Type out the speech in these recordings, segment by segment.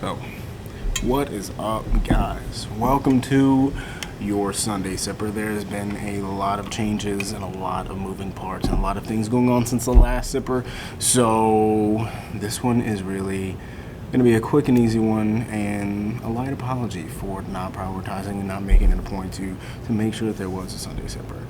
So, what is up, guys? Welcome to your Sunday Sipper. There's been a lot of changes and a lot of moving parts and a lot of things going on since the last Sipper. So, this one is really going to be a quick and easy one and a light apology for not prioritizing and not making it a point to make sure that there was a Sunday Sipper.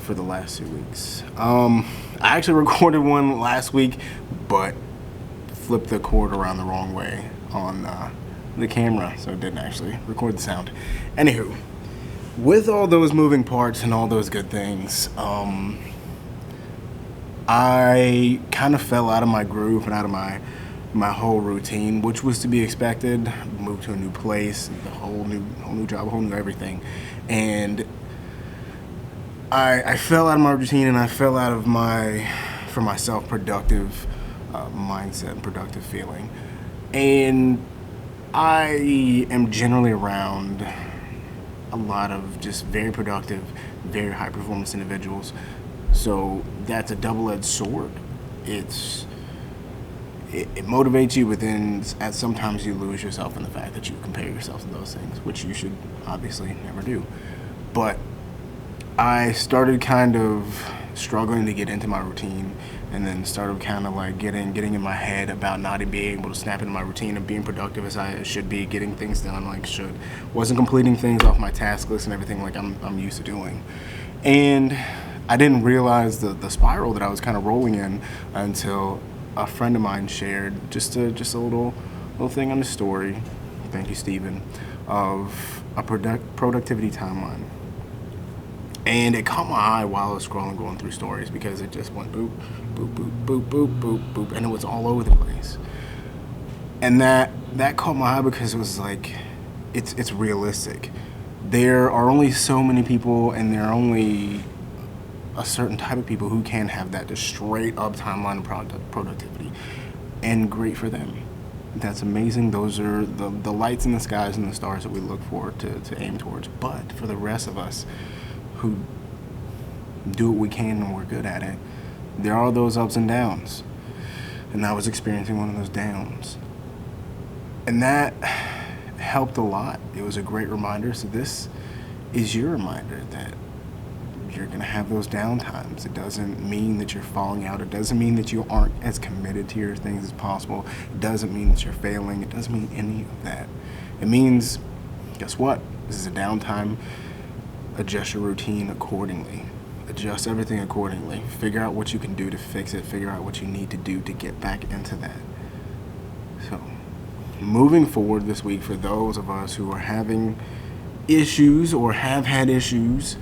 For the last 2 weeks. I actually recorded one last week, but flipped the cord around the wrong way on the camera, so it didn't actually record the sound. Anywho, with all those moving parts and all those good things, I kind of fell out of my groove and out of my whole routine, which was to be expected. Moved to a new place, a whole new job, a whole new everything, and I fell out of my routine, and I fell out of for myself, productive mindset and productive feeling. And I am generally around a lot of just very productive, very high performance individuals. So that's a double-edged sword. It motivates you, but then sometimes you lose yourself in the fact that you compare yourself to those things, which you should obviously never do. But I started kind of struggling to get into my routine, and then started kind of like getting in my head about not being able to snap into my routine of being productive as I should be, getting things done like I should. Wasn't completing things off my task list and everything like I'm used to doing. And I didn't realize the spiral that I was kind of rolling in until a friend of mine shared just a little thing on the story, thank you Steven, of a productivity timeline. And it caught my eye while I was scrolling, going through stories, because it just went boop, boop, boop, boop, boop, boop, boop, and it was all over the place. And that caught my eye because it was like, it's realistic. There are only so many people, and there are only a certain type of people who can have that just straight up timeline of productivity, and great for them. That's amazing. Those are the lights in the skies and the stars that we look for to aim towards. But for the rest of us who do what we can and we're good at it, there are those ups and downs. And I was experiencing one of those downs. And that helped a lot. It was a great reminder. So this is your reminder that you're going to have those down times. It doesn't mean that you're falling out. It doesn't mean that you aren't as committed to your things as possible. It doesn't mean that you're failing. It doesn't mean any of that. It means, guess what? This is a downtime. Adjust your routine accordingly. Adjust everything accordingly. Figure out what you can do to fix it. Figure out what you need to do to get back into that. So, moving forward this week, for those of us who are having issues or have had issues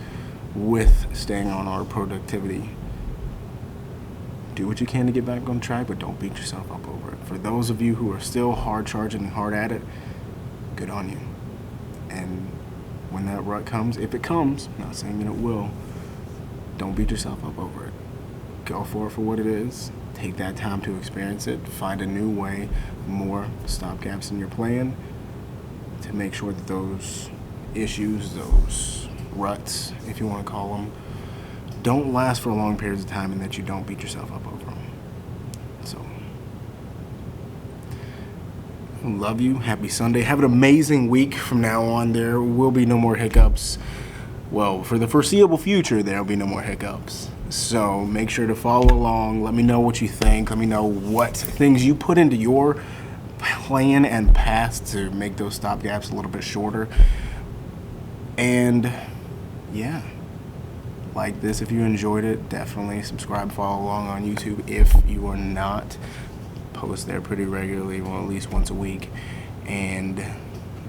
with staying on our productivity, do what you can to get back on track, but don't beat yourself up over it. For those of you who are still hard charging and hard at it, good on you. And when that rut comes, if it comes, I'm not saying that it will, don't beat yourself up over it. Go for it for what it is. Take that time to experience it. Find a new way, more stopgaps in your plan to make sure that those issues, those ruts, if you want to call them, don't last for long periods of time, and that you don't beat yourself up over them. So, love you. Happy Sunday. Have an amazing week from now on. There will be no more hiccups. Well, for the foreseeable future, there will be no more hiccups. So make sure to follow along. Let me know what you think. Let me know what things you put into your plan and path to make those stopgaps a little bit shorter. And yeah, like this if you enjoyed it. Definitely subscribe, follow along on YouTube if you are not. Post there pretty regularly, well, at least once a week, and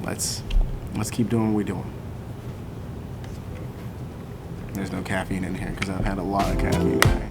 let's keep doing what we're doing. There's no caffeine in here because I've had a lot of caffeine today.